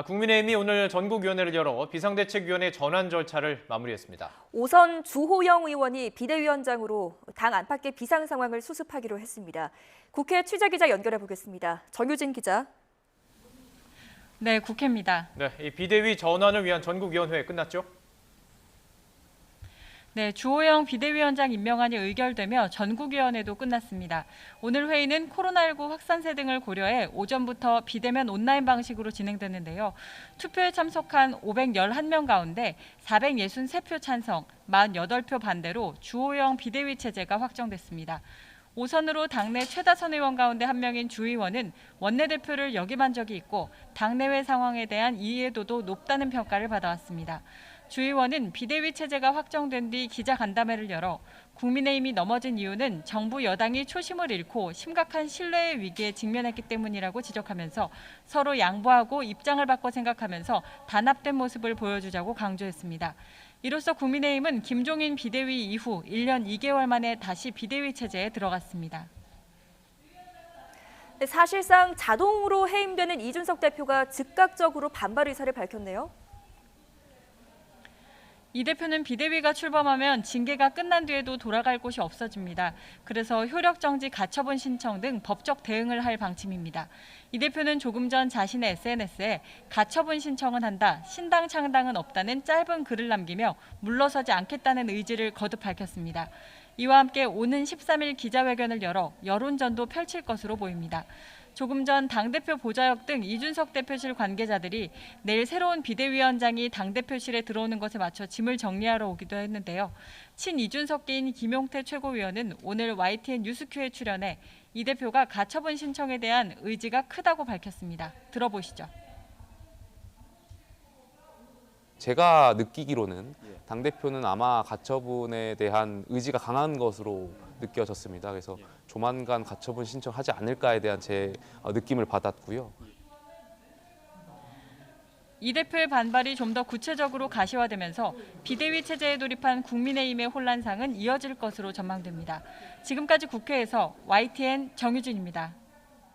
국민의힘이 오늘 전국위원회를 열어 비상대책위원회 전환 절차를 마무리했습니다. 오선 주호영 의원이 비대위원장으로 당 안팎의 비상 상황을 수습하기로 했습니다. 국회 취재기자 연결해 보겠습니다. 정유진 기자. 네, 국회입니다. 네, 이 비대위 전환을 위한 전국위원회 끝났죠? 네, 주호영 비대위원장 임명안이 의결되며 전국위원회도 끝났습니다. 오늘 회의는 코로나19 확산세 등을 고려해 오전부터 비대면 온라인 방식으로 진행됐는데요. 투표에 참석한 511명 가운데 463표 찬성, 48표 반대로 주호영 비대위 체제가 확정됐습니다. 오선으로 당내 최다선 의원 가운데 한 명인 주 의원은 원내대표를 역임한 적이 있고 당내외 상황에 대한 이해도도 높다는 평가를 받아왔습니다. 주 의원은 비대위 체제가 확정된 뒤 기자간담회를 열어 국민의힘이 넘어진 이유는 정부 여당이 초심을 잃고 심각한 신뢰의 위기에 직면했기 때문이라고 지적하면서 서로 양보하고 입장을 바꿔 생각하면서 단합된 모습을 보여주자고 강조했습니다. 이로써 국민의힘은 김종인 비대위 이후 1년 2개월 만에 다시 비대위 체제에 들어갔습니다. 사실상 자동으로 해임되는 이준석 대표가 즉각적으로 반발 의사를 밝혔네요. 이 대표는 비대위가 출범하면 징계가 끝난 뒤에도 돌아갈 곳이 없어집니다. 그래서 효력정지 가처분 신청 등 법적 대응을 할 방침입니다. 이 대표는 조금 전 자신의 SNS에 가처분 신청은 한다, 신당 창당은 없다는 짧은 글을 남기며 물러서지 않겠다는 의지를 거듭 밝혔습니다. 이와 함께 오는 13일 기자회견을 열어 여론전도 펼칠 것으로 보입니다. 조금 전 당대표 보좌역 등 이준석 대표실 관계자들이 내일 새로운 비대위원장이 당대표실에 들어오는 것에 맞춰 짐을 정리하러 오기도 했는데요. 친이준석계인 김용태 최고위원은 오늘 YTN 뉴스큐에 출연해 이 대표가 가처분 신청에 대한 의지가 크다고 밝혔습니다. 들어보시죠. 제가 느끼기로는 당대표는 아마 가처분에 대한 의지가 강한 것으로 느껴졌습니다. 그래서 조만간 가처분 신청하지 않을까에 대한 제 느낌을 받았고요. 이 대표의 반발이 좀 더 구체적으로 가시화되면서 비대위 체제에 돌입한 국민의힘의 혼란상은 이어질 것으로 전망됩니다. 지금까지 국회에서 YTN 정유진입니다.